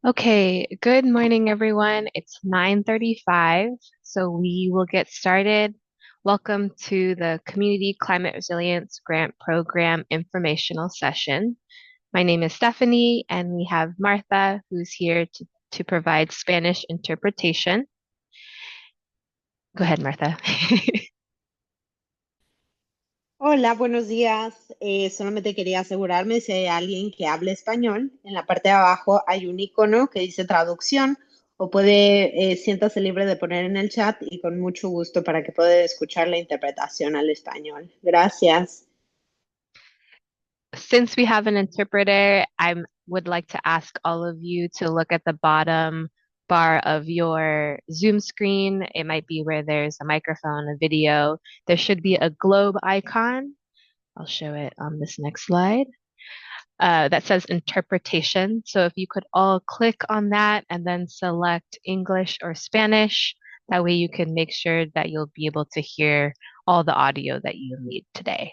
Okay, good morning, everyone. It's 9:35, so we will get started. Welcome to the Community Climate Resilience Grant Program informational session. My name is Stephanie, and we have Martha, who's here to provide Spanish interpretation. Go ahead, Martha. Hola, buenos días. Solamente quería asegurarme si hay alguien que hable español. En la parte de abajo hay un icono que dice traducción o siéntase libre de poner en el chat y con mucho gusto para que pueda escuchar la interpretación al español. Gracias. Since we have an interpreter, I would like to ask all of you to look at the bottom bar of your Zoom screen. It might be where there's a microphone, a video. There should be a globe icon. I'll show it on this next slide. That says interpretation. So if you could all click on that and then select English or Spanish, that way you can make sure that you'll be able to hear all the audio that you need today.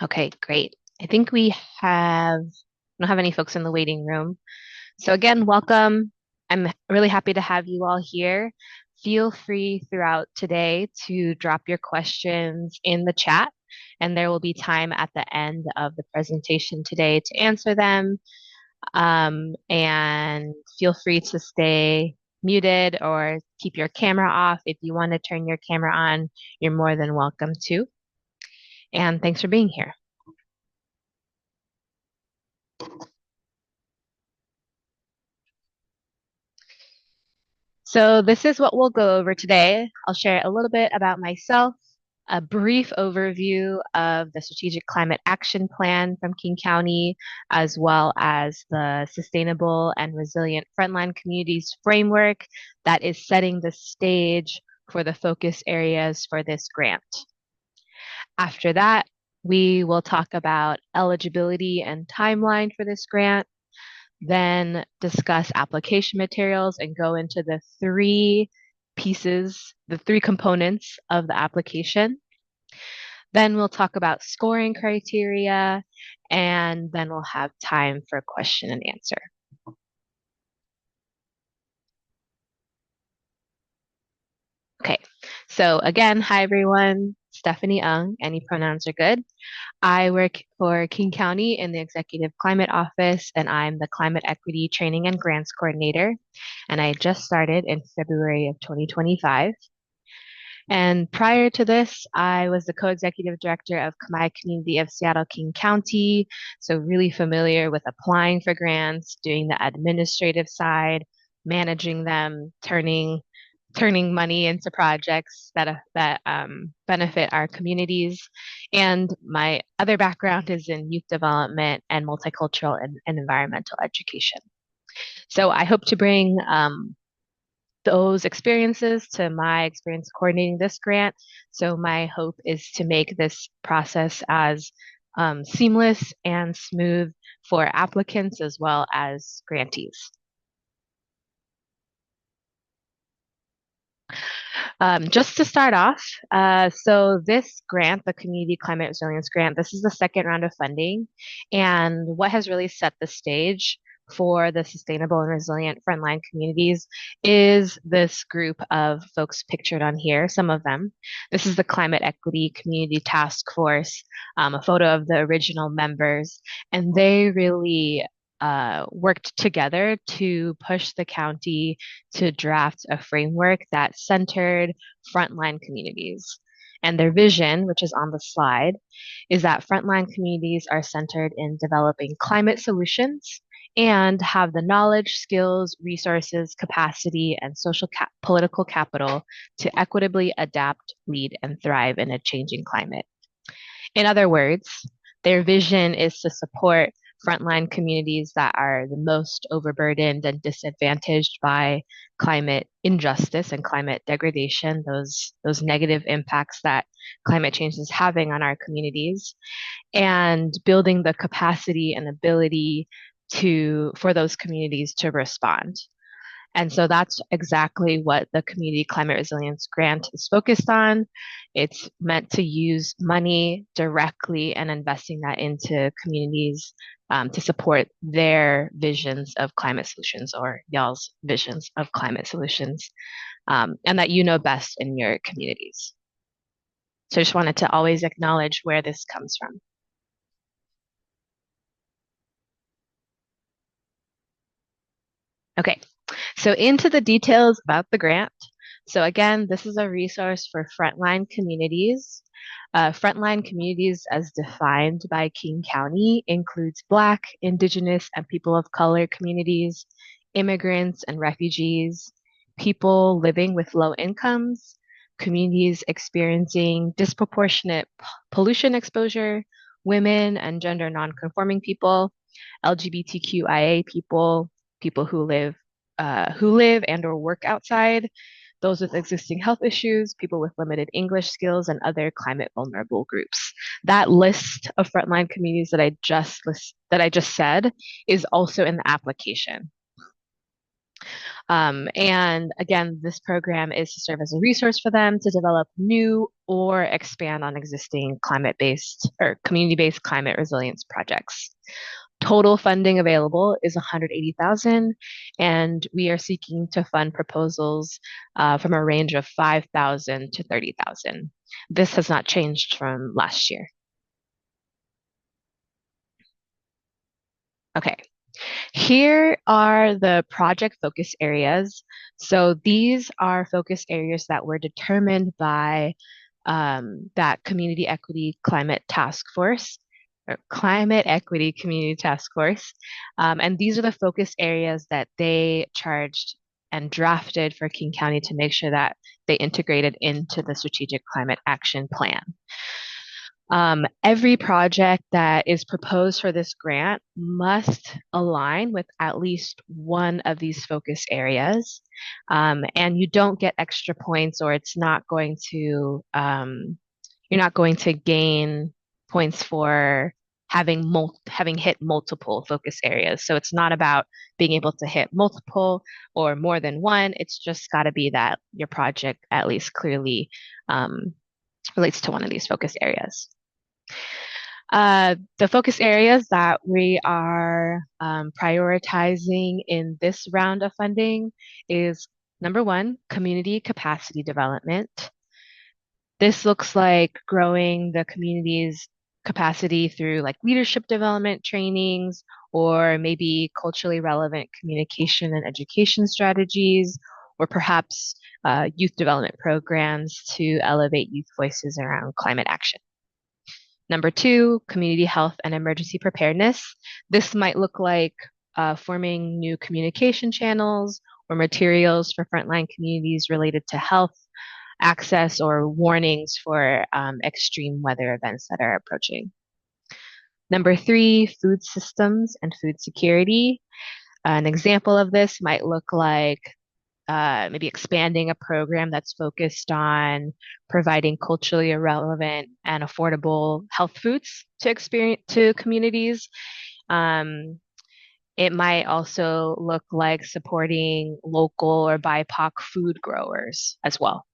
Okay, great. I think we have, don't have any folks in the waiting room. So again, welcome. I'm really happy to have you all here. Feel free throughout today to drop your questions in the chat, and there will be time at the end of the presentation today to answer them. And feel free to stay muted or keep your camera off. If you want to turn your camera on, you're more than welcome to. And thanks for being here. So this is what we'll go over today. I'll share a little bit about myself, a brief overview of the Strategic Climate Action Plan from King County, as well as the Sustainable and Resilient Frontline Communities framework that is setting the stage for the focus areas for this grant. After that, we will talk about eligibility and timeline for this grant, then discuss application materials and go into the three pieces, the three components of the application. Then we'll talk about scoring criteria, and then we'll have time for question and answer. Okay, so again, hi everyone, Stephanie Ung, any pronouns are good. I work for King County in the Executive Climate Office, and I'm the Climate Equity Training and Grants Coordinator. And I just started in February of 2025. And prior to this, I was the co-executive director of Kamai Community of Seattle King County. So really familiar with applying for grants, doing the administrative side, managing them, turning money into projects that benefit our communities. And my other background is in youth development and multicultural and environmental education. So I hope to bring those experiences to my experience coordinating this grant. So my hope is to make this process as seamless and smooth for applicants as well as grantees. Just to start off, so this grant, the Community Climate Resilience Grant, this is the second round of funding. And what has really set the stage for the sustainable and resilient frontline communities is this group of folks pictured on here, some of them. This is the Climate Equity Community Task Force, a photo of the original members, and they really worked together to push the county to draft a framework that centered frontline communities. And their vision, which is on the slide, is that frontline communities are centered in developing climate solutions and have the knowledge, skills, resources, capacity, and political capital to equitably adapt, lead, and thrive in a changing climate. In other words, their vision is to support frontline communities that are the most overburdened and disadvantaged by climate injustice and climate degradation, those negative impacts that climate change is having on our communities, and building the capacity and ability for those communities to respond. And so that's exactly what the Community Climate Resilience Grant is focused on. It's meant to use money directly and investing that into communities to support their visions of climate solutions, or y'all's visions of climate solutions, and that you know best in your communities. So I just wanted to always acknowledge where this comes from. Okay, so into the details about the grant. So again, this is a resource for frontline communities. Frontline communities, as defined by King County, includes Black, Indigenous, and people of color communities, immigrants and refugees, people living with low incomes, communities experiencing disproportionate pollution exposure, women and gender nonconforming people, LGBTQIA people, people who live and or work outside, those with existing health issues, people with limited English skills, and other climate vulnerable groups. That list of frontline communities that I just said is also in the application. And again, this program is to serve as a resource for them to develop new or expand on existing climate-based or community-based climate resilience projects. Total funding available is 180,000, and we are seeking to fund proposals from a range of 5,000 to 30,000. This has not changed from last year. Okay, here are the project focus areas. So these are focus areas that were determined by that Community Equity Climate Task Force, or Climate Equity Community Task Force. And these are the focus areas that they charged and drafted for King County to make sure that they integrated into the Strategic Climate Action Plan. Every project that is proposed for this grant must align with at least one of these focus areas. And you don't get extra points, or it's not going to, you're not going to gain points for having hit multiple focus areas. So it's not about being able to hit multiple or more than one. It's just got to be that your project at least clearly relates to one of these focus areas. The focus areas that we are prioritizing in this round of funding is number one, community capacity development. This looks like growing the community's capacity through like leadership development trainings, or maybe culturally relevant communication and education strategies, or perhaps youth development programs to elevate youth voices around climate action. Number two, community health and emergency preparedness. This might look like forming new communication channels or materials for frontline communities related to health, access, or warnings for extreme weather events that are approaching. Number three, food systems and food security. An example of this might look like maybe expanding a program that's focused on providing culturally relevant and affordable health foods to communities. It might also look like supporting local or BIPOC food growers as well.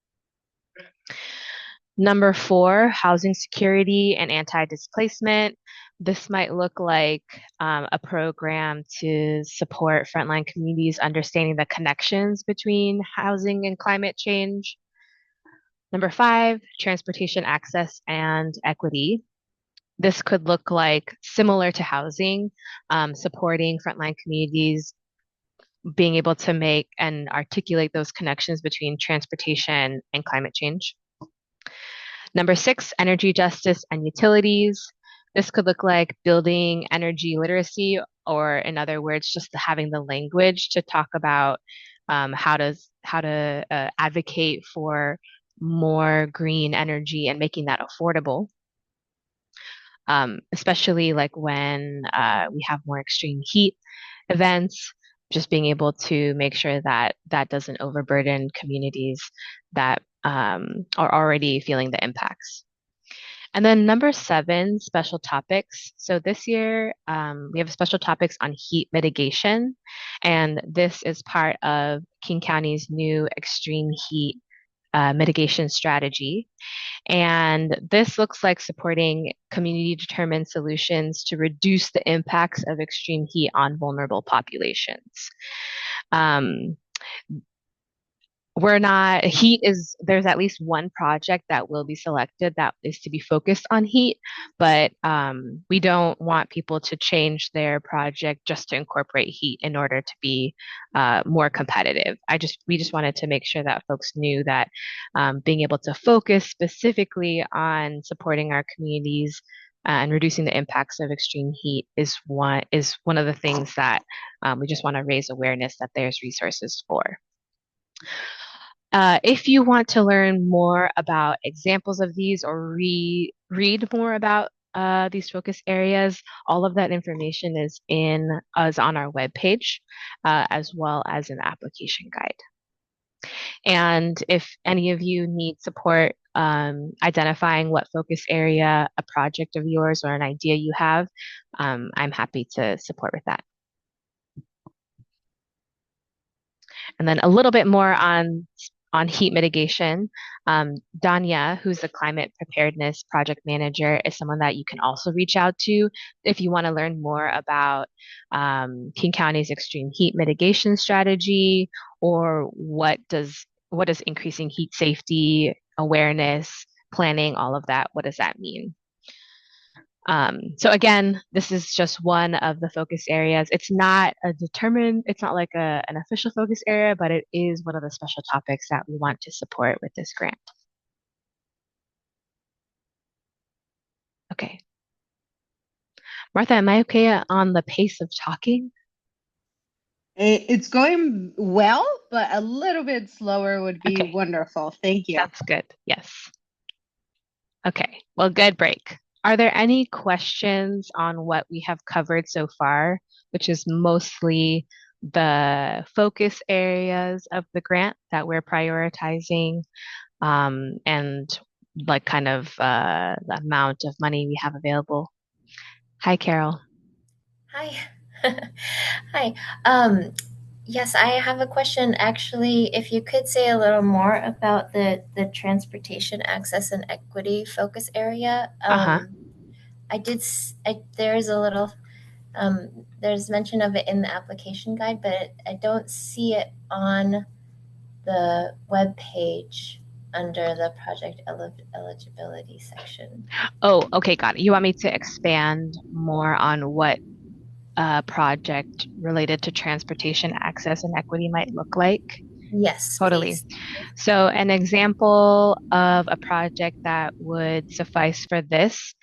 Number four, housing security and anti-displacement. This might look like a program to support frontline communities understanding the connections between housing and climate change. Number five, transportation access and equity. This could look like, similar to housing, supporting frontline communities being able to make and articulate those connections between transportation and climate change. Number six, energy justice and utilities. This could look like building energy literacy, or in other words, just having the language to talk about how to advocate for more green energy and making that affordable. especially like when we have more extreme heat events, just being able to make sure that that doesn't overburden communities that are already feeling the impacts. And then number seven, special topics. So this year, we have special topics on heat mitigation. And this is part of King County's new extreme heat mitigation strategy. And this looks like supporting community determined solutions to reduce the impacts of extreme heat on vulnerable populations. Um, we're not heat is there's at least one project that will be selected that is to be focused on heat, but we don't want people to change their project just to incorporate heat in order to be more competitive. We just wanted to make sure that folks knew that being able to focus specifically on supporting our communities and reducing the impacts of extreme heat is one of the things that we just want to raise awareness that there's resources for. If you want to learn more about examples of these or read more about these focus areas, all of that information is on our webpage, as well as an application guide. And if any of you need support identifying what focus area a project of yours or an idea you have, I'm happy to support with that. And then a little bit more on heat mitigation. Danya, who's the climate preparedness project manager, is someone that you can also reach out to if you want to learn more about King County's extreme heat mitigation strategy, or what does increasing heat safety awareness, planning, all of that, what does that mean? So again, this is just one of the focus areas. It's not like an official focus area, but it is one of the special topics that we want to support with this grant. Okay. Martha, am I okay on the pace of talking? It's going well, but a little bit slower would be Okay, wonderful. Thank you. that's good. Yes. Okay, well, good break. Are there any questions on what we have covered so far, which is mostly the focus areas of the grant that we're prioritizing, and like kind of the amount of money we have available? Hi, Carol. Hi. Hi. Um, yes, I have a question. Actually, if you could say a little more about the transportation access and equity focus area. Uh-huh. There's a little, there's mention of it in the application guide, but I don't see it on the web page under the project eligibility section. Oh, okay, got it. You want me to expand more on what a project related to transportation access and equity might look like? Yes, Totally. please. So, an example of a project that would suffice for this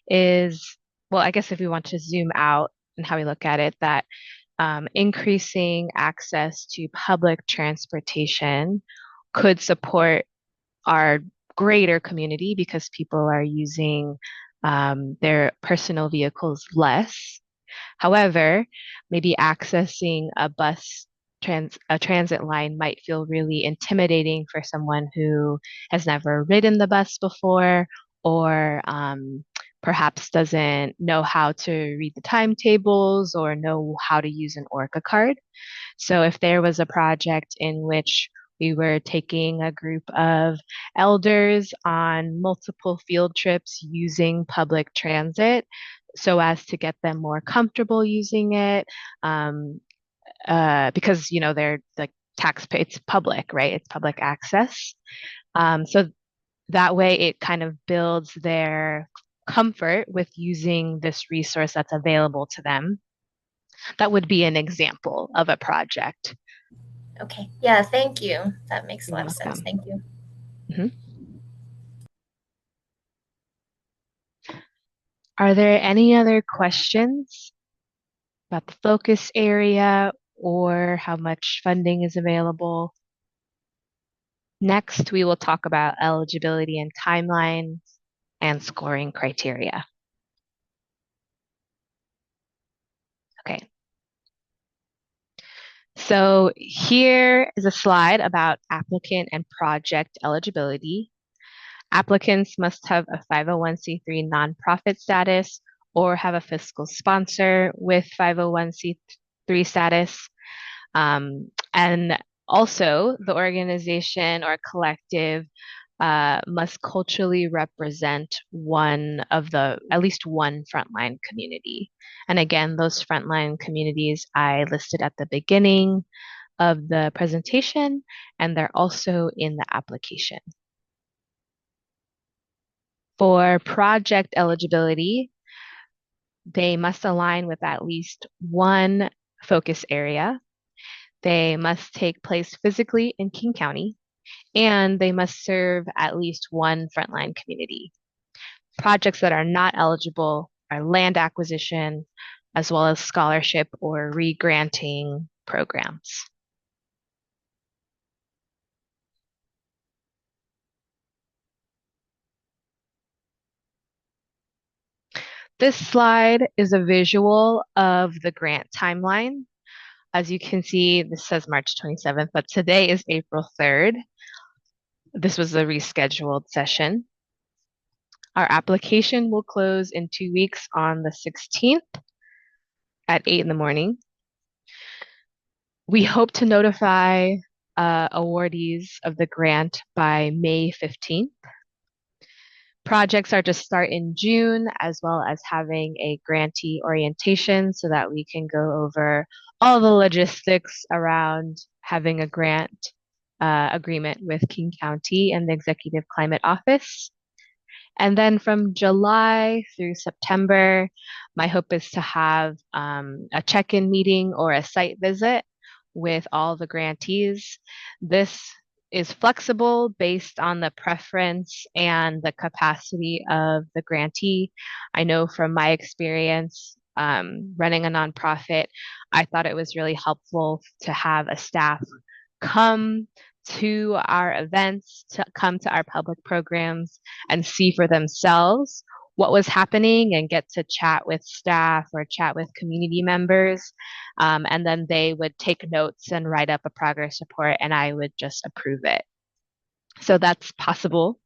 is, well, I guess if we want to zoom out and how we look at it, that increasing access to public transportation could support our greater community because people are using their personal vehicles less. However, maybe accessing a transit line might feel really intimidating for someone who has never ridden the bus before, or perhaps doesn't know how to read the timetables or know how to use an Orca card. So if there was a project in which we were taking a group of elders on multiple field trips using public transit so as to get them more comfortable using it, because they're like taxpayer, it's public, right? It's public access. So that way it kind of builds their comfort with using this resource that's available to them. That would be an example of a project. Okay. Yeah, thank you. That makes a You're lot of sense. welcome. Thank you. Mhm. Are there any other questions about the focus area or how much funding is available? Next, we will talk about eligibility and timelines and scoring criteria. So here is a slide about applicant and project eligibility. Applicants must have a 501c3 nonprofit status or have a fiscal sponsor with 501c3 status. And also, the organization or collective must culturally represent at least one frontline community. And again, those frontline communities I listed at the beginning of the presentation, and they're also in the application. For project eligibility, they must align with at least one focus area. They must take place physically in King County, and they must serve at least one frontline community. Projects that are not eligible are land acquisition, as well as scholarship or re-granting programs. This slide is a visual of the grant timeline. As you can see, this says March 27th, but today is April 3rd. This was a rescheduled session. Our application will close in 2 weeks on the 16th at 8 in the morning. We hope to notify awardees of the grant by May 15th. Projects are to start in June, as well as having a grantee orientation so that we can go over all the logistics around having a grant agreement with King County and the Executive Climate Office. And then from July through September, my hope is to have a check-in meeting or a site visit with all the grantees. This is flexible based on the preference and the capacity of the grantee. I know from my experience running a nonprofit, I thought it was really helpful to have a staff come to our events, to come to our public programs and see for themselves what was happening and get to chat with staff or chat with community members. And then they would take notes and write up a progress report, and I would just approve it. So that's possible.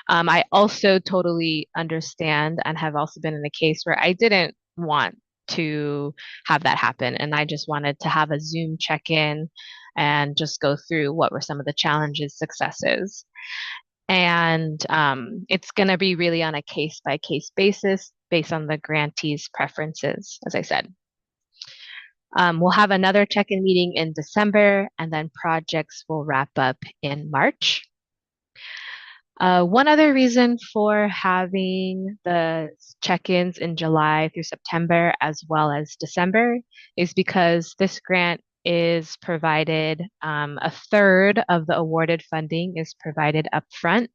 I also totally understand and have also been in a case where I didn't want to have that happen. And I just wanted to have a Zoom check-in and just go through what were some of the challenges, successes. And it's going to be really on a case-by-case basis based on the grantee's preferences, as I said. We'll have another check-in meeting in December, and then projects will wrap up in March. One other reason for having the check-ins in July through September as well as December is because this grant is provided, a third of the awarded funding is provided upfront.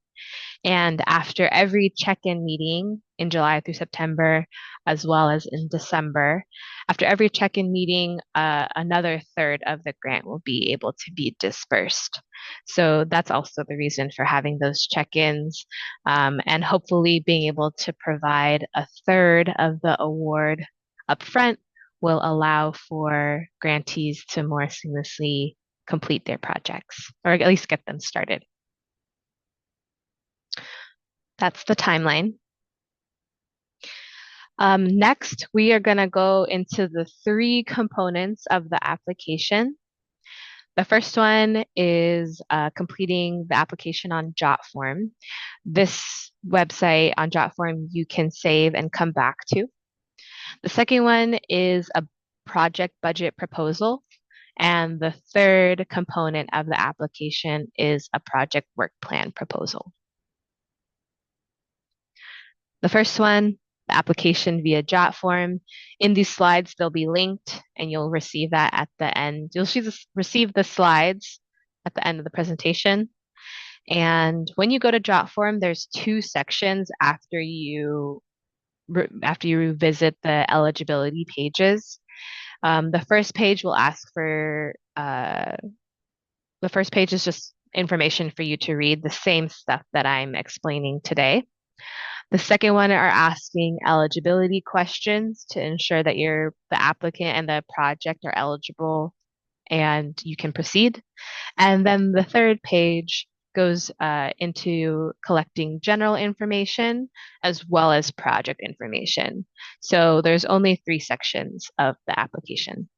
And after every check-in meeting in July through September, as well as in December, after every check-in meeting, another third of the grant will be able to be dispersed. So that's also the reason for having those check-ins, and hopefully being able to provide a third of the award upfront will allow for grantees to more seamlessly complete their projects, or at least get them started. That's the timeline. Next, we are going to go into the 3 components of the application. The first one is completing the application on JotForm. This website on JotForm you can save and come back to. The second one is a project budget proposal. And the third component of the application is a project work plan proposal. The first one, the application via JotForm. In these slides, they'll be linked and you'll receive that at the end. You'll receive the slides at the end of the presentation. And when you go to JotForm, there's 2 sections after you visit the eligibility pages. The first page will ask for, the first page is just information for you to read, the same stuff that I'm explaining today. The second one are asking eligibility questions to ensure that the applicant and the project are eligible and you can proceed. And then the third page goes into collecting general information as well as project information. So there's only 3 sections of the application.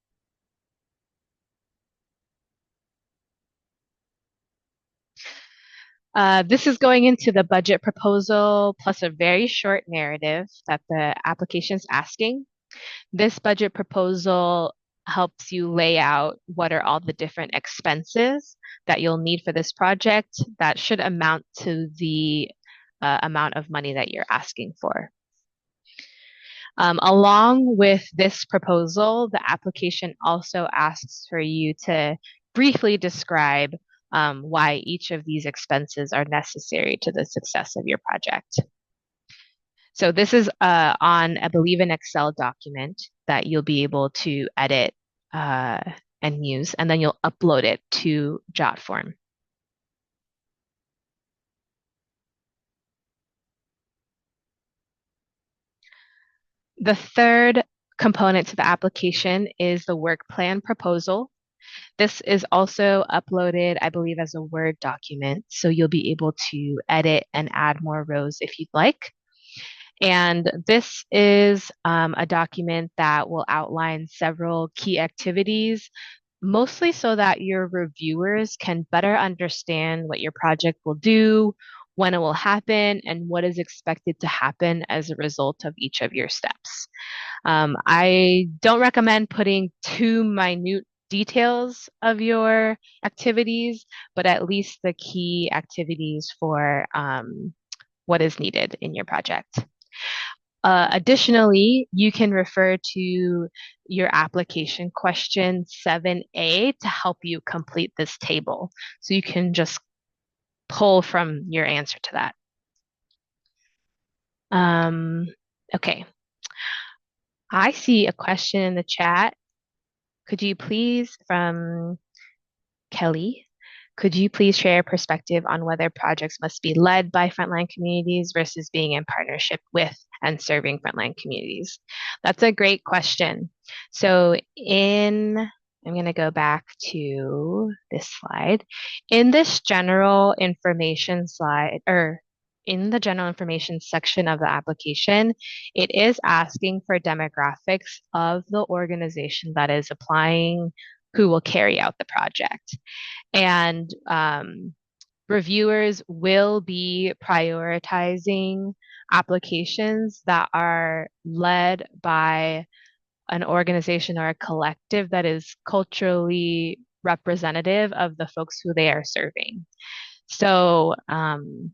This is going into the budget proposal plus a very short narrative that the application is asking. This budget proposal helps you lay out what are all the different expenses that you'll need for this project that should amount to the amount of money that you're asking for. Along with this proposal, the application also asks for you to briefly describe why each of these expenses are necessary to the success of your project. So this is on, I believe, an Excel document that you'll be able to edit and use, and then you'll upload it to JotForm. The third component to the application is the work plan proposal. This is also uploaded, I believe, as a Word document, so you'll be able to edit and add more rows if you'd like. And this is a document that will outline several key activities, mostly so that your reviewers can better understand what your project will do, when it will happen, and what is expected to happen as a result of each of your steps. I don't recommend putting too minute details of your activities, but at least the key activities for what is needed in your project. Additionally, you can refer to your application question 7A to help you complete this table. So you can just pull from your answer to that. Okay. I see a question in the chat. Could you please, from Kelly, could you please share your perspective on whether projects must be led by frontline communities versus being in partnership with and serving frontline communities? That's a great question. So I'm going to go back to this slide. In this general information slide, or in the general information section of the application, it is asking for demographics of the organization that is applying, who will carry out the project. And reviewers will be prioritizing applications that are led by an organization or a collective that is culturally representative of the folks who they are serving. So I'm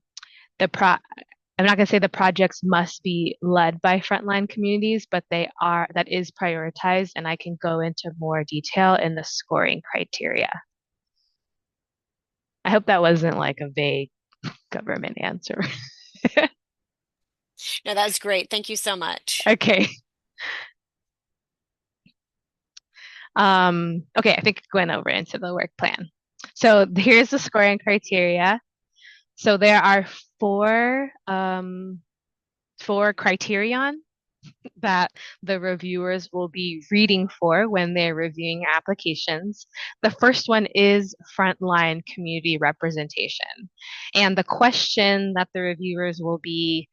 not going to say the projects must be led by frontline communities, but that is prioritized, and I can go into more detail in the scoring criteria. I hope that wasn't like a vague government answer. No, that's great. Thank you so much. Okay. Okay, I think going over into the work plan. So here's the scoring criteria. So there are four criterion that the reviewers will be reading for when they're reviewing applications. The first one is frontline community representation. And the question that the reviewers will be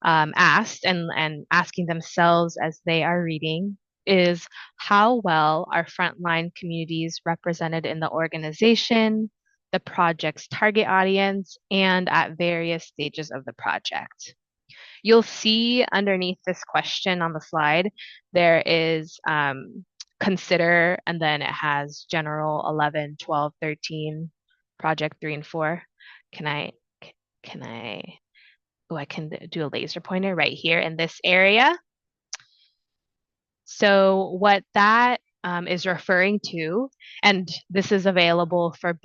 asked and asking themselves as they are reading is, how well are frontline communities represented in the organization, the project's target audience, and at various stages of the project? You'll see underneath this question on the slide, there is consider, and then it has general 11, 12, 13, project 3 and 4. I can do a laser pointer right here in this area. So what that is referring to, and this is available for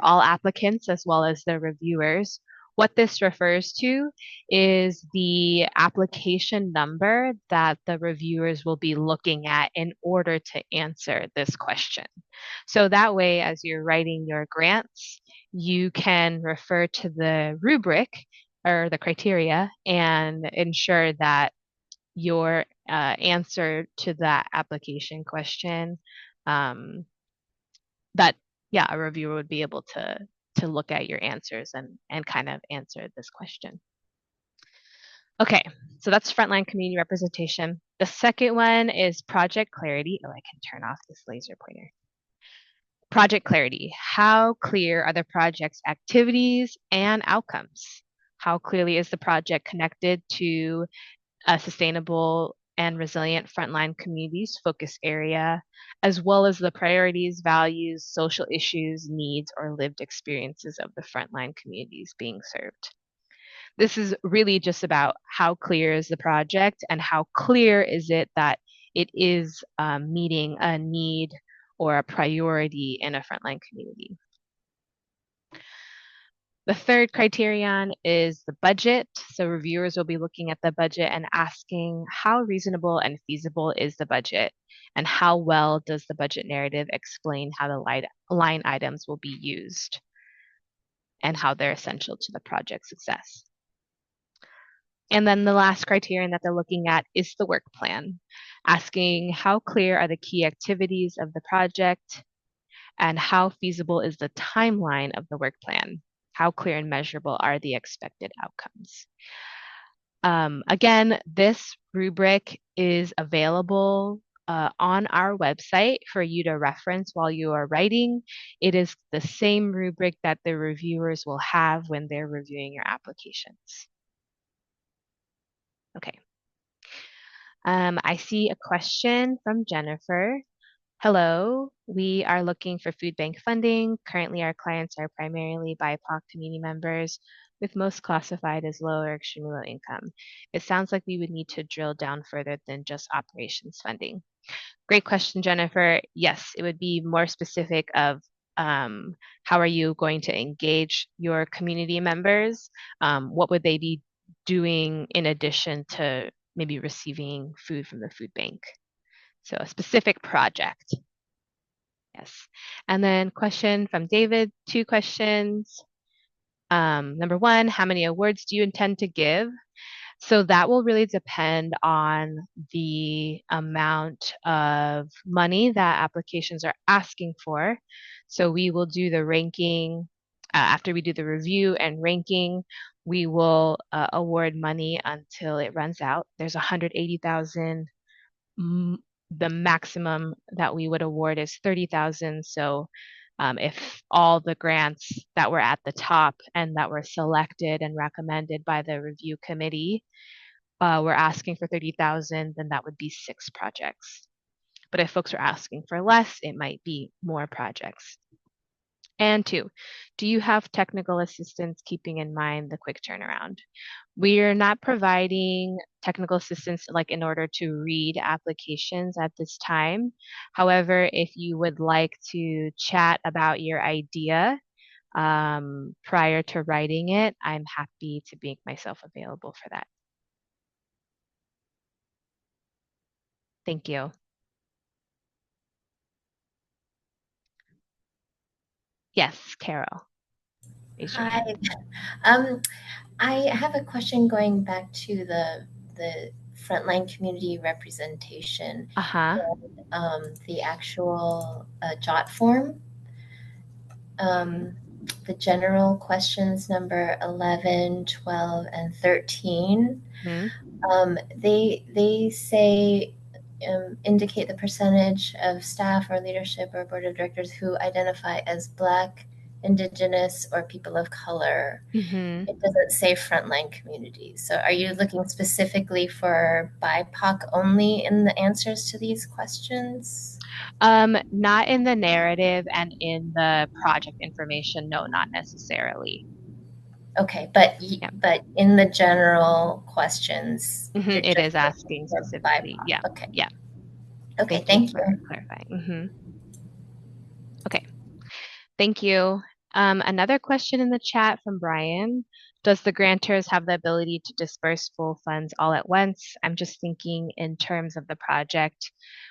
all applicants as well as the reviewers. What this refers to is the application number that the reviewers will be looking at in order to answer this question. So that way, as you're writing your grants, you can refer to the rubric or the criteria and ensure that your answer to that application question that, yeah, a reviewer would be able to look at your answers and kind of answer this question. Okay, so that's frontline community representation. The second one is project clarity. Oh, I can turn off this laser pointer. Project clarity. How clear are the project's activities and outcomes? How clearly is the project connected to a sustainable and resilient frontline communities focus area, as well as the priorities, values, social issues, needs, or lived experiences of the frontline communities being served? This is really just about how clear is the project and how clear is it that it is meeting a need or a priority in a frontline community. The third criterion is the budget. So reviewers will be looking at the budget and asking how reasonable and feasible is the budget, and how well does the budget narrative explain how the line items will be used and how they're essential to the project's success. And then the last criterion that they're looking at is the work plan, asking how clear are the key activities of the project and how feasible is the timeline of the work plan? How clear and measurable are the expected outcomes? Again, this rubric is available on our website for you to reference while you are writing. It is the same rubric that the reviewers will have when they're reviewing your applications. Okay. I see a question from Jennifer. Hello, we are looking for food bank funding. Currently, our clients are primarily BIPOC community members, with most classified as low or extremely low income. It sounds like we would need to drill down further than just operations funding. Great question, Jennifer. Yes, it would be more specific of how are you going to engage your community members? What would they be doing in addition to maybe receiving food from the food bank? So a specific project. Yes. And then question from David, 2 questions. Number 1, how many awards do you intend to give? So that will really depend on the amount of money that applications are asking for. So we will do the ranking. After we do the review and ranking, we will award money until it runs out. There's 180,000. The maximum that we would award is 30,000. So if all the grants that were at the top and that were selected and recommended by the review committee were asking for 30,000, then that would be 6 projects. But if folks are asking for less, it might be more projects. And 2, do you have technical assistance keeping in mind the quick turnaround? We are not providing technical assistance like in order to read applications at this time. However, if you would like to chat about your idea prior to writing it, I'm happy to make myself available for that. Thank you. Yes, Carol. Hi. I have a question going back to the frontline community representation. The actual JOT form. The general questions number 11, 12, and 13. They say indicate the percentage of staff or leadership or board of directors who identify as Black, Indigenous, or people of color. It doesn't say frontline communities. So are you looking specifically for BIPOC only in the answers to these questions? Not in the narrative and in the project information, no, not necessarily. Okay, but in the general questions, it is asking specifically. Yeah. Okay. Yeah. Okay. Thank you for clarifying. Okay. Thank you. Another question in the chat from Brian. Does the grantors have the ability to disperse full funds all at once? I'm just thinking in terms of the project.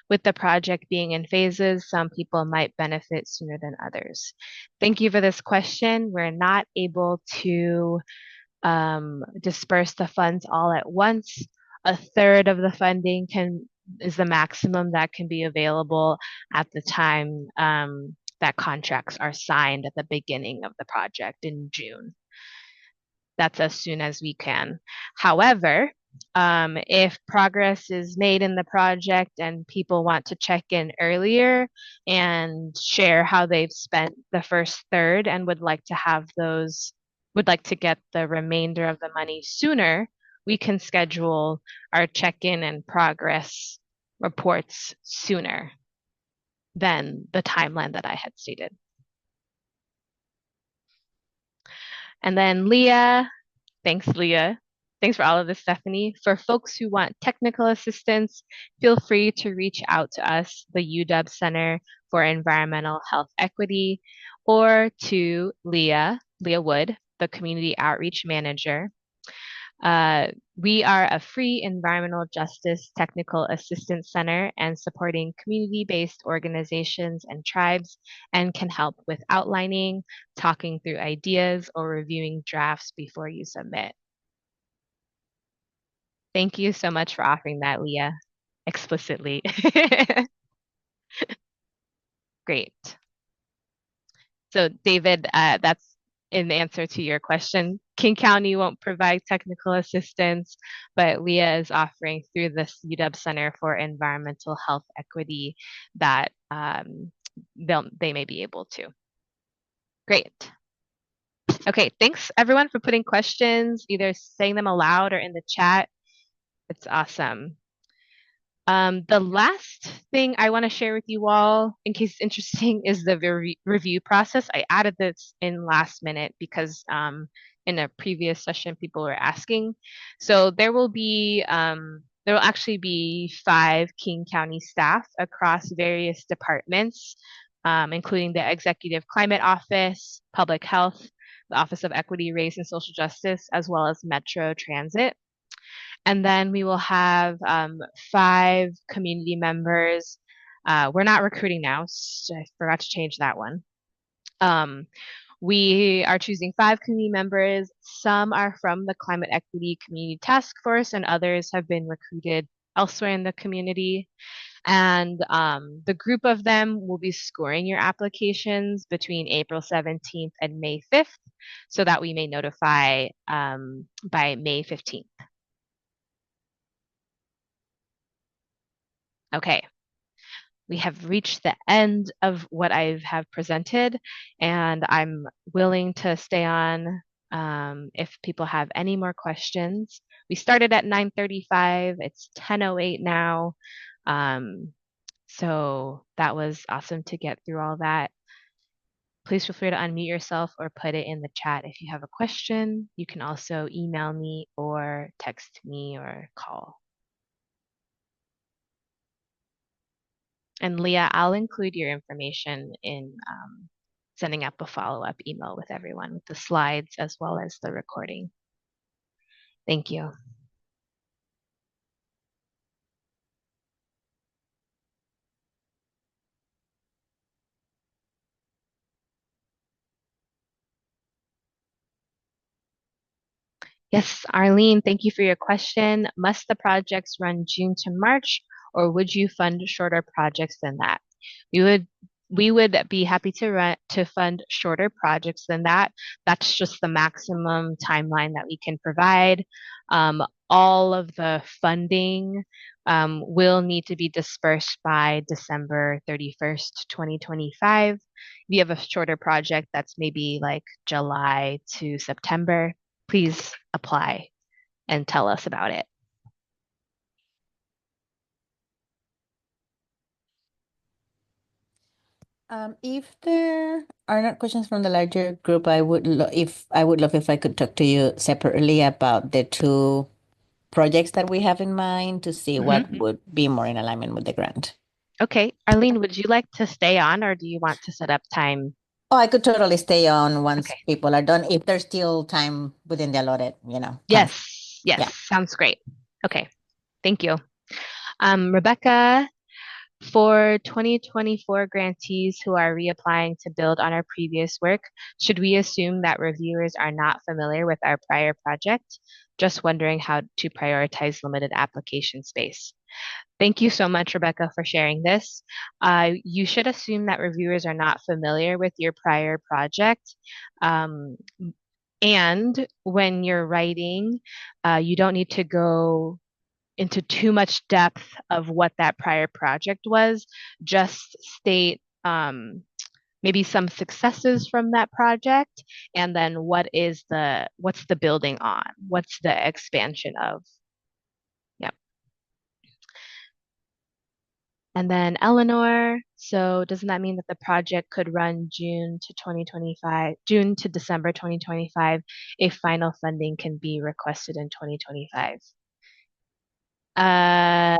With the project being in phases, some people might benefit sooner than others. Thank you for this question. We're not able to disperse the funds all at once. 1/3 of the funding is the maximum that can be available at the time that contracts are signed at the beginning of the project in June. That's as soon as we can. However, if progress is made in the project and people want to check in earlier and share how they've spent the first third and would like to get the remainder of the money sooner, we can schedule our check-in and progress reports sooner than the timeline that I had stated. And then Leah, thanks, Leah. Thanks for all of this, Stephanie. For folks who want technical assistance, feel free to reach out to us, the UW Center for Environmental Health Equity, or to Leah Wood, the Community Outreach Manager. We are a free environmental justice technical assistance center and supporting community-based organizations and tribes, and can help with outlining, talking through ideas, or reviewing drafts before you submit. Thank you so much for offering that, Leah, explicitly. Great. So David, that's in answer to your question. King County won't provide technical assistance, but Leah is offering through the UW Center for Environmental Health Equity that they may be able to. Great. Okay, thanks everyone for putting questions, either saying them aloud or in the chat. It's awesome. The last thing I want to share with you all, in case it's interesting, is the review process. I added this in last minute because in a previous session people were asking. So there will actually be 5 King County staff across various departments, including the Executive Climate Office, Public Health, the Office of Equity, Race, and Social Justice, as well as Metro Transit. And then we will have 5 community members. We're not recruiting now, so I forgot to change that one. We are choosing 5 community members. Some are from the Climate Equity Community Task Force, and others have been recruited elsewhere in the community. And the group of them will be scoring your applications between April 17th and May 5th, so that we may notify by May 15th. Okay, we have reached the end of what I have presented, and I'm willing to stay on if people have any more questions. We started at 9:35, it's 10:08 now. So that was awesome to get through all that. Please feel free to unmute yourself or put it in the chat if you have a question. You can also email me or text me or call. And Leah, I'll include your information in sending up a follow-up email with everyone with the slides as well as the recording. Thank you. Yes, Arlene, thank you for your question. Must the projects run June to March, or would you fund shorter projects than that? We would be happy to fund shorter projects than that. That's just the maximum timeline that we can provide. All of the funding will need to be dispersed by December 31st, 2025. If you have a shorter project that's maybe like July to September, please apply and tell us about it. If there are not questions from the larger group, I would love if I could talk to you separately about the 2 projects that we have in mind to see what would be more in alignment with the grant. Okay, Arlene, would you like to stay on, or do you want to set up time? Oh, I could totally stay on once Okay. people are done, if there's still time within the allotted, time. Yes, Yeah. sounds great. Okay, thank you. Rebecca, for 2024 grantees who are reapplying to build on our previous work, should we assume that reviewers are not familiar with our prior project? Just wondering how to prioritize limited application space. Thank you so much, Rebecca, for sharing this. You should assume that reviewers are not familiar with your prior project. Um, and when you're writing, you don't need to go into too much depth of what that prior project was. Just state maybe some successes from that project, and then what's the building on? What's the expansion of? Yep. And then Eleanor, so doesn't that mean that the project could run June to December 2025 if final funding can be requested in 2025? Uh,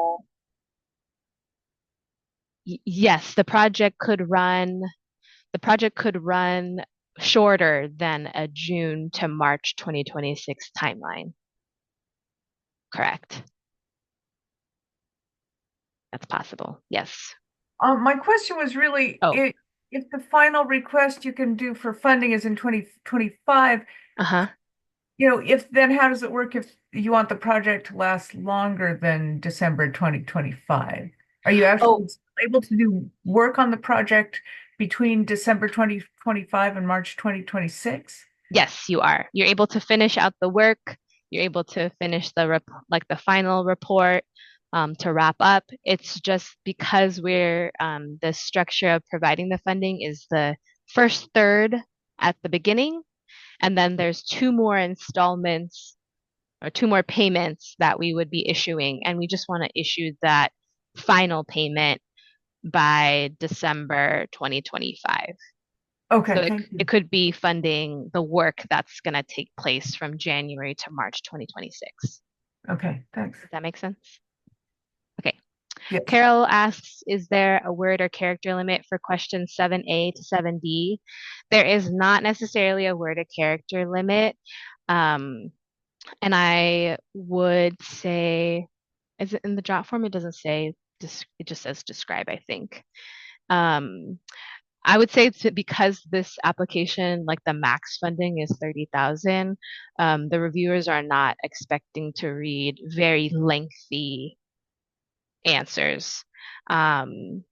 yes, the project could run shorter than a June to March 2026 timeline. Correct. That's possible. Yes. My question was really Oh. if the final request you can do for funding is in 2025, Uh-huh. if then how does it work if you want the project to last longer than December 2025? Are you actually able to do work on the project between December 2025 and March 2026? Yes, you are. You're able to finish out the work. You're able to finish the final report to wrap up. It's just because the structure of providing the funding is the first third at the beginning, and then there's two more installments or two more payments that we would be issuing, and we just want to issue that final payment by December 2025. Okay, So thank you. it could be funding the work that's going to take place from January to March 2026. Okay, thanks. Does that make sense? Okay. Yes. Carol asks, is there a word or character limit for questions 7A to 7D? There is not necessarily a word or character limit. And I would say, is it in the drop form? It doesn't say, it just says describe, I think. I would say because this application, like the max funding is 30,000, the reviewers are not expecting to read very lengthy answers. And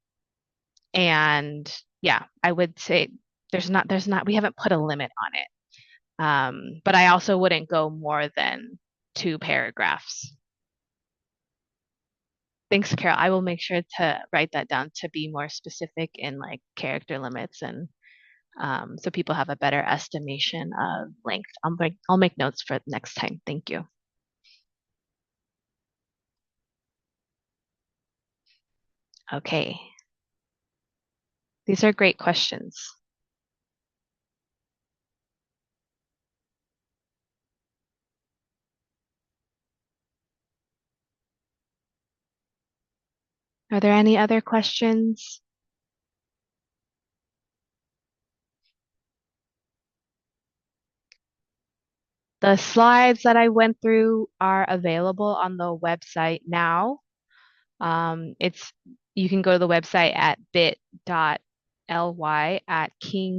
yeah, I would say we haven't put a limit on it. But I also wouldn't go more than 2 paragraphs. Thanks, Carol. I will make sure to write that down to be more specific in like character limits and so people have a better estimation of length. I'll make notes for next time. Thank you. Okay. These are great questions. Are there any other questions? The slides that I went through are available on the website now. You can go to the website at bit.ly/King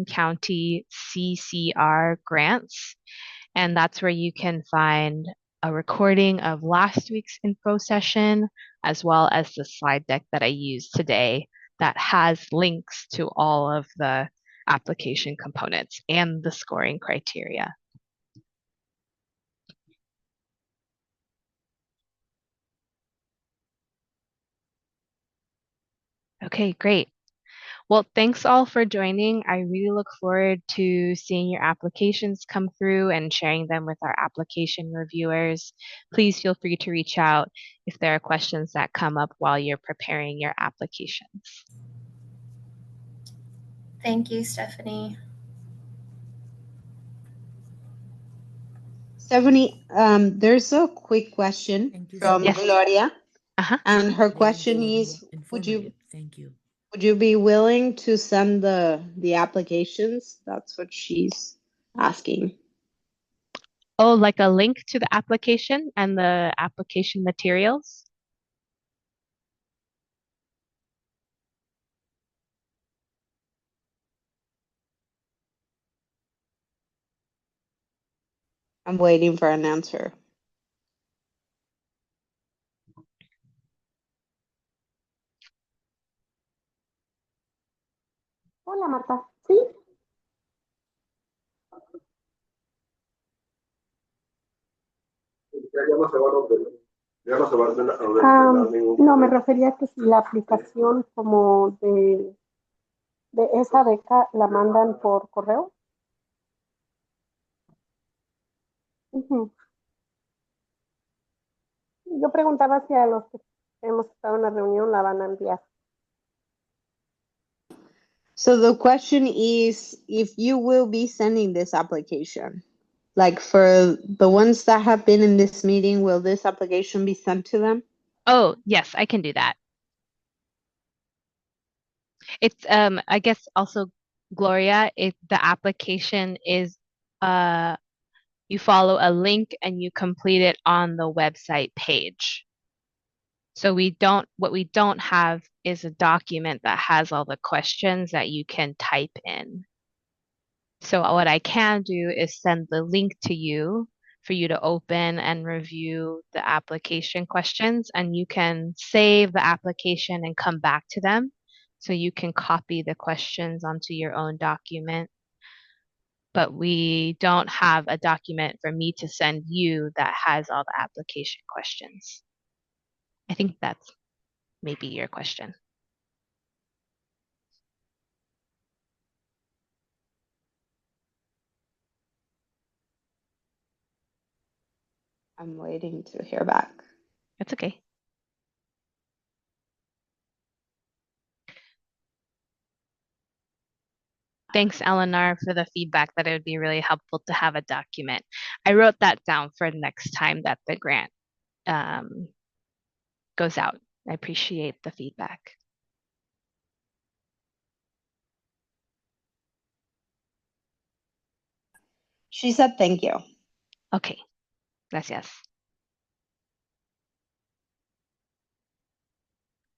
County CCR grants, and that's where you can find a recording of last week's info session, as well as the slide deck that I used today that has links to all of the application components and the scoring criteria. Okay, great. Well, thanks all for joining. I really look forward to seeing your applications come through and sharing them with our application reviewers. Please feel free to reach out if there are questions that come up while you're preparing your applications. Thank you, Stephanie. Stephanie, there's a quick question Thank you from so much. Yes. Gloria, Uh-huh. and her Very question is, informative. Thank you. would you be willing to send the applications? That's what she's asking. Oh, like a link to the application and the application materials? I'm waiting for an answer. No, me refería a que si la aplicación como de esa beca la mandan por correo. Ujú. Yo preguntaba si a los que hemos estado en la reunión la van a enviar. So the question is if you will be sending this application. Like for the ones that have been in this meeting, will this application be sent to them? Oh, yes, I can do that. It's I guess also Gloria, the application is you follow a link and you complete it on the website page. So what we don't have is a document that has all the questions that you can type in. So what I can do is send the link to you for you to open and review the application questions, and you can save the application and come back to them. So you can copy the questions onto your own document. But we don't have a document for me to send you that has all the application questions. I think that's maybe your question. I'm waiting to hear back. It's okay. Thanks, Eleanor, for the feedback that it would be really helpful to have a document. I wrote that down for next time that the grant goes out. I appreciate the feedback. She said thank you. Okay, gracias.